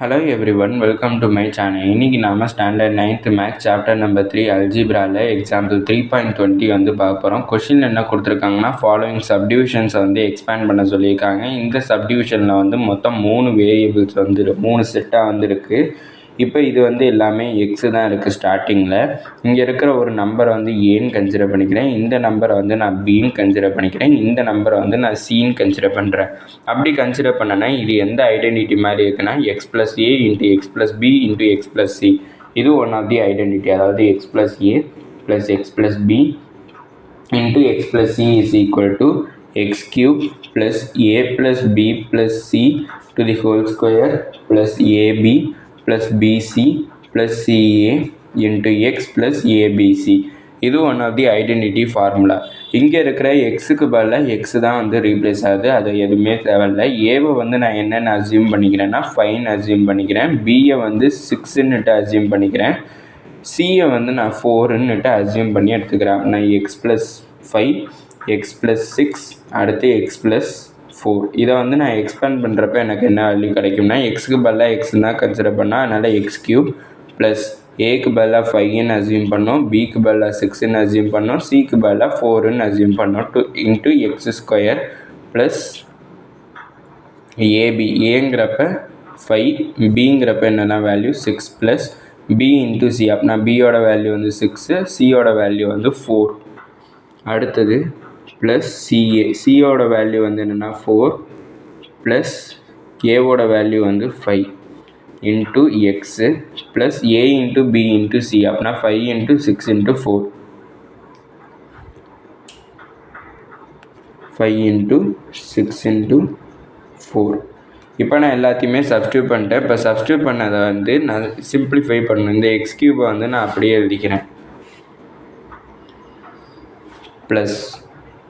Hello everyone, welcome to my channel. இன்னைக்கு நாம standard 9th maths chapter number 3 அல்ஜிப்ரால example 3.20 வந்து பார்க்க போகிறோம். கொஷின் என்ன கொடுத்துருக்காங்கன்னா ஃபாலோயிங் சப்டிவிஷன்ஸை வந்து எக்ஸ்பேண்ட் பண்ண சொல்லியிருக்காங்க. இந்த சப்டிவிஷனில் வந்து மொத்தம் 3 வேரியபிள்ஸ் வந்து 3 செட்டாக வந்து இருக்குது. இப்போ இது வந்து எல்லாமே எக்ஸு தான் இருக்குது ஸ்டார்டிங்கில். இங்கே இருக்கிற ஒரு நம்பரை வந்து ஏன்னு கன்சிடர் பண்ணிக்கிறேன், இந்த நம்பரை வந்து நான் பின்னு கன்சிடர் பண்ணிக்கிறேன், இந்த நம்பரை வந்து நான் சின்னு கன்சிடர் பண்ணுறேன். அப்படி கன்சிடர் பண்ணனா இது எந்த ஐடென்டிட்டி மாதிரி இருக்குன்னா எக்ஸ் ப்ளஸ் ஏ into X plus B into X plus C. இது ஒன் ஆஃப் தி ஐடென்டிட்டி, அதாவது X plus A plus X plus B into X plus C is equal to X cube plus A plus B plus C to the whole square plus AB plus BC plus CA into X plus ABC. இது one of the identity formula. இங்கே இருக்கிற எக்ஸுக்கு பதிலாக x தான் வந்து replace ஆகுது, அது எதுவுமே தேவையில்லை. ஏவை வந்து நான் என்னென்ன அசியூம் பண்ணிக்கிறேன்னா 5 அசியூம் பண்ணிக்கிறேன், பியை வந்து 6ன்னுட்டு அசியூம் பண்ணிக்கிறேன், சியை வந்து நான் 4ன்னுட்டு அசியூம் பண்ணி எடுத்துக்கிறேன். நான் எக்ஸ் ப்ளஸ் 5 எக்ஸ் ப்ளஸ் 6 அடுத்து எக்ஸ் ப்ளஸ் 4. இதை வந்து நான் எக்ஸ்பேண்ட் பண்ணுறப்ப எனக்கு என்ன வேல்யூ கிடைக்கும்னா எக்ஸுக்கு பதிலாக எக்ஸ் தான் கன்சிடர் பண்ணால், அதனால் எக்ஸ் கியூப் ப்ளஸ் ஏக்கு பதிலாக 5ன்னு அசியூம் பண்ணோம், பிக்கு பதிலாக 6ன்னு அசியூம் பண்ணோம், சிக்கு பதிலாக 4ன்னு அசியூம் பண்ணோம், into X square plus AB. ஏங்கிறப்ப 5, பிங்கிறப்ப என்னென்னா value 6 plus B into C. அப்படின்னா பியோட வேல்யூ வந்து 6, சியோட வேல்யூ வந்து 4. அடுத்தது ப்ளஸ் சிஏ, சியோட வேல்யூ வந்து என்னென்னா 4 ப்ளஸ் ஏவோட வேல்யூ வந்து 5 into x plus A into B into C. அப்படின்னா 5 இன்ட்டு 6 இன்ட்டு 4, 5 இன்ட்டு 6 இன்ட்டு 4. இப்போ நான் எல்லாத்தையுமே சப்ஸ்டியூட் பண்ணிட்டேன். இப்போ சப்ஸ்டியூட் பண்ணதை வந்து நான் சிம்பிளிஃபை பண்ணணும். இந்த எக்ஸ் கியூபை வந்து நான் அப்படியே எழுதிக்கிறேன் ப்ளஸ்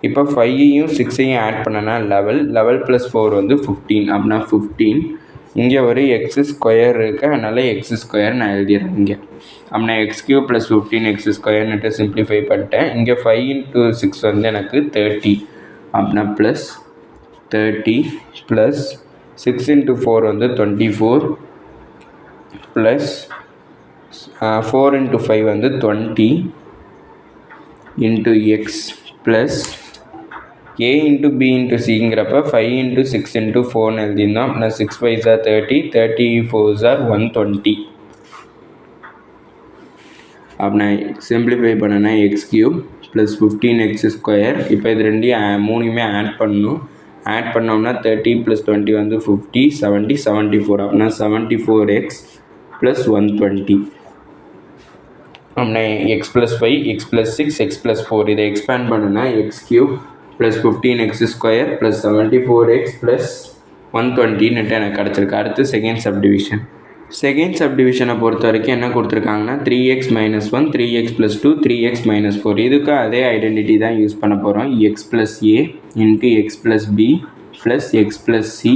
இப்போ 5ஐயும் 6ஐயும் ஆட் பண்ணனா 11 ப்ளஸ் 4 வந்து 15. அப்படின்னா 15. இங்கே ஒரு எக்ஸ் ஸ்கொயர் இருக்குது, அதனால் எக்ஸ் ஸ்கொயர் நான் எழுதிடுறேன் இங்கே. அப்படின்னா எக்ஸ் கியூப் ப்ளஸ் 15 எக்ஸ் ஸ்கொயர்னுட்டு சிம்பிளிஃபை பண்ணிட்டேன். இங்கே 5 இன்ட்டு 6 வந்து எனக்கு 30. அப்படின்னா ப்ளஸ் 30 ப்ளஸ் 6 இன்ட்டு 4 வந்து 24 ப்ளஸ் 4 இன்ட்டு 5 வந்து 20 இன்ட்டு எக்ஸ் ப்ளஸ் ஏ இன்ட்டு பி இன்ட்டு சிங்கிறப்ப 5 இன்ட்டு 6 இன்ட்டு 4ன்னு எழுதியிருந்தோம். அப்படின்னா 6 5s are 30, 30 4s are 120. அப்படின்னா சிம்பிளிஃபை பண்ணனா X cube plus 15 X square. இப்போ இது மூணுமே ஆட் பண்ணணும். ஆட் பண்ணோம்னா 30 ப்ளஸ் 20 வந்து 50, 70, 74. அப்படின்னா 74x ப்ளஸ் 120. அப்படின்னா X plus 5 X plus 6 X plus 4. இதை எக்ஸ்பேண்ட் பண்ணுனா X cube plus 15x square plus 74x plus 120ன்னுட்டு எனக்கு கிடச்சிருக்கு. அடுத்து செகண்ட் சப்டிவிஷனை பொறுத்த வரைக்கும் என்ன கொடுத்துருக்காங்கன்னா 3x minus 1 3x plus 2 3x minus 4. இதுக்கு அதே ஐடென்டிட்டி தான் யூஸ் பண்ண போகிறோம். X plus A into X plus B plus X plus c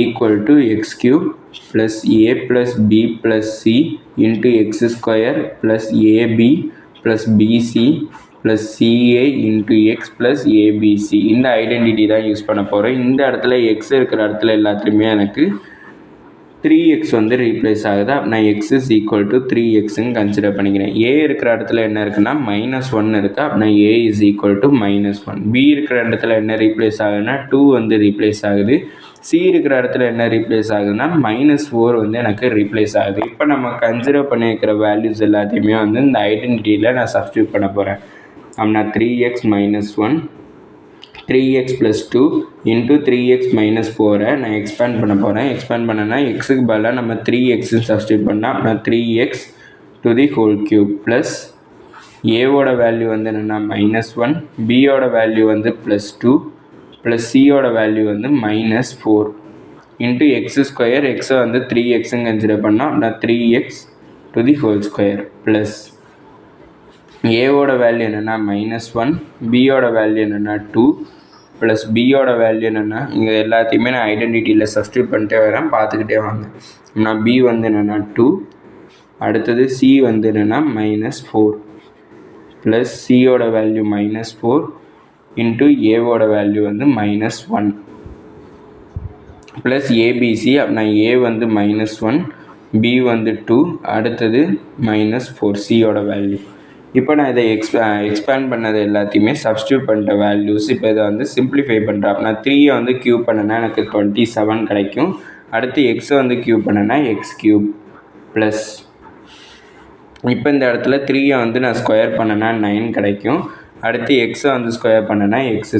equal to X cube plus A plus B plus c into X square plus a b plus b c plus c a into X plus a b c. இந்த identity தான் use பண்ண போகிறோம். இந்த இடத்துல X இருக்கிற இடத்துல எல்லாத்துலேயுமே எனக்கு 3x வந்து ரீப்ளேஸ் ஆகுது. நான் எக்ஸ் இஸ் ஈக்குவல் டு 3xன்னு கன்சிடர் பண்ணிக்கிறேன். ஏ இருக்கிற இடத்துல என்ன இருக்குன்னா -1 இருக்குது. அப்படின்னா A is equal to -1. B இருக்கிற இடத்துல என்ன ரீப்ளேஸ் ஆகுதுன்னா 2 வந்து ரீப்ளேஸ் ஆகுது. சி இருக்கிற இடத்துல என்ன ரீப்ளேஸ் ஆகுதுன்னா -4 வந்து எனக்கு ரீப்ளேஸ் ஆகுது. இப்போ நம்ம கன்சிடர் பண்ணியிருக்கிற வேல்யூஸ் எல்லாத்தையுமே வந்து இந்த ஐடென்டிட்டியில் நான் சப்ஸ்டியூட் பண்ண போகிறேன். அப்படின்னா 3x minus 1 3x plus 2 into 3x minus 4 நான் எக்ஸ்பேண்ட் பண்ண போகிறேன். எக்ஸ்பேண்ட் பண்ணனா எக்ஸுக்கு பதிலாக நம்ம 3xன்னு சப்ஸ்டியூட் பண்ணால் அப்படின்னா 3x to the whole cube plus ஏவோட வேல்யூ வந்து என்னென்னா -1, பியோட வேல்யூ வந்து +2 ப்ளஸ் சியோட வேல்யூ வந்து -4 இன்ட்டு எக்ஸ் ஸ்கொயர். எக்ஸை வந்து 3xன்னு கன்சிடர் பண்ணால் அப்படின்னா 3x to the whole square plus ஏவோட வேல்யூ என்னென்னா -1, பியோட வேல்யூ என்னென்னா 2 ப்ளஸ் பியோட வேல்யூ என்னென்னா இங்கே எல்லாத்தையுமே நான் ஐடென்டிட்டியில் சப்ஸ்டியூட் பண்ணிட்டே வரேன், பார்த்துக்கிட்டே வாங்க. நான் பி வந்து என்னென்னா 2, அடுத்தது சி வந்து என்னென்னா -4 ப்ளஸ் சியோட வேல்யூ -4 இன்ட்டு ஏவோட வேல்யூ வந்து -1. Plus ABC. அப்படின்னா ஏ வந்து -1, பி வந்து 2, அடுத்தது -4 சியோட வேல்யூ. இப்போ நான் இதை எக்ஸ்பேண்ட் பண்ணது எல்லாத்தையுமே சப்ஸ்டியூட் பண்ணிட்ட வேல்யூஸ். இப்போ இதை வந்து சிம்பிளிஃபை பண்ணுறேன். அப்படின்னா 3 வந்து க்யூப் பண்ணனா எனக்கு 27 கிடைக்கும். அடுத்து எக்ஸை வந்து க்யூப் பண்ணனா x³ ப்ளஸ் இப்போ இந்த இடத்துல 3 வந்து நான் ஸ்கொயர் பண்ணனா 9 கிடைக்கும். அடுத்து எக்ஸை வந்து ஸ்கொயர் பண்ணனா x².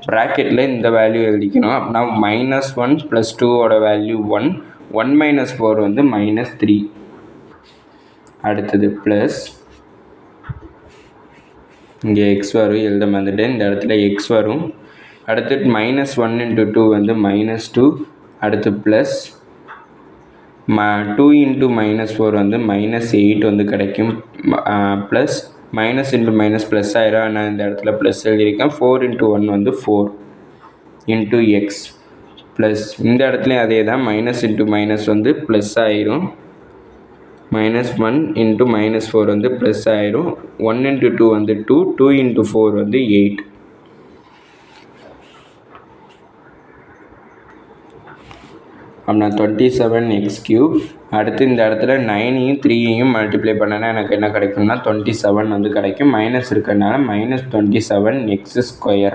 ப்ராக்கெட்டில் இந்த வேல்யூ எழுதிக்கணும். அப்படின்னா -1 + 2ஓட வேல்யூ 1, 1 - 4 வந்து -3. அடுத்தது ப்ளஸ் இங்கே எக்ஸ் வரும், எழுத மறந்துட்டேன். இந்த இடத்துல எக்ஸ் வரும். அடுத்து -1 × 2 வந்து -2. அடுத்து ப்ளஸ் 2 × -4 வந்து -8 வந்து கிடைக்கும். Plus minus into minus plus ஆயிரும். நான் இந்த இடத்துல ப்ளஸ் எழுதியிருக்கேன். 4 × 1 வந்து 4 இன்ட்டு எக்ஸ் ப்ளஸ் இந்த இடத்துலையும் அதே தான். மைனஸ் இன்ட்டு மைனஸ் வந்து ப்ளஸ் ஆயிரும். -1 × -4 வந்து ப்ளஸ் ஆயிரும். 1 × 2 வந்து 2, 2 × 4 வந்து 8. அப்படின்னா 27x³. அடுத்து இந்த இடத்துல 9ஐயும் 3ஐயும் மல்டிப்ளை பண்ணனா எனக்கு என்ன கிடைக்கும்னா 27 வந்து கிடைக்கும். மைனஸ் இருக்கிறதுனால -27x².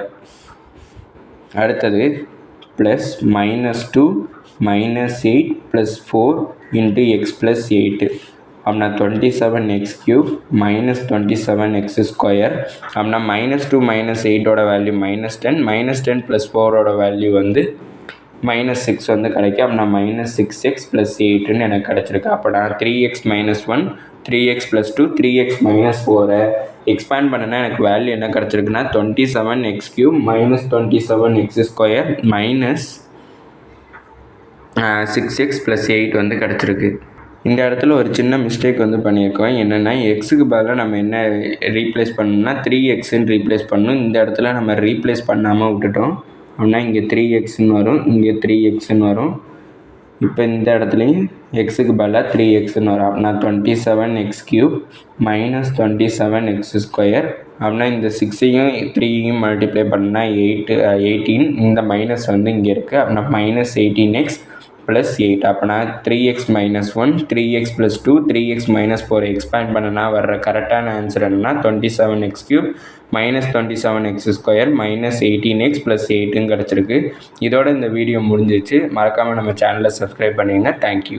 அடுத்தது ப்ளஸ் -2 -8 + 4 × x + 8. அப்படின்னா 27x³ -27x². அப்படின்னா -2 -8ஓட வேல்யூ -10, -10 + 4ஓட வேல்யூ வந்து -6 வந்து கிடைக்கும். அப்படின்னா -6x + 8ன்னு எனக்கு கிடச்சிருக்கு. அப்போ நான் 3x - 1, 3x + 2, 3x - 4 எக்ஸ்பேண்ட் பண்ணனா எனக்கு வேல்யூ என்ன கிடச்சிருக்குன்னா 27x³ -27x² -6x + 8 வந்து கிடச்சிருக்கு. இந்த இடத்துல ஒரு சின்ன மிஸ்டேக் வந்து பண்ணியிருக்கோம். என்னென்னா எக்ஸுக்கு பதிலாக நம்ம என்ன ரீப்ளேஸ் பண்ணணும்னா 3xன்னு ரீப்ளேஸ் பண்ணணும். இந்த இடத்துல நம்ம ரீப்ளேஸ் பண்ணாமல் விட்டுட்டோம். அப்படின்னா இங்கே 3xன்னு வரும், இங்கே 3xன்னு வரும். இப்போ இந்த இடத்துலையும் எக்ஸுக்கு பதிலாக 3xன்னு வரும். அப்படின்னா 27x³ -27x². அப்படின்னா இந்த 6ஐயும் 3ஐயும் மல்டிப்ளை பண்ணால் 18. இந்த மைனஸ் வந்து இங்கே இருக்குது. அப்படின்னா -18x + 8. அப்படின்னா 3x - 1, 3x + 2, 3x - 4 எக்ஸ்பேண்ட் பண்ணனா வர்ற கரெக்டான ஆன்சர் என்னன்னா 27x³ -27x² -18x + 8ன்னு கிடச்சிருக்கு. இதோட இந்த வீடியோ முடிஞ்சிச்சு. மறக்காமல் நம்ம சேனலை சப்ஸ்கிரைப் பண்ணிடுங்க. தேங்க்யூ.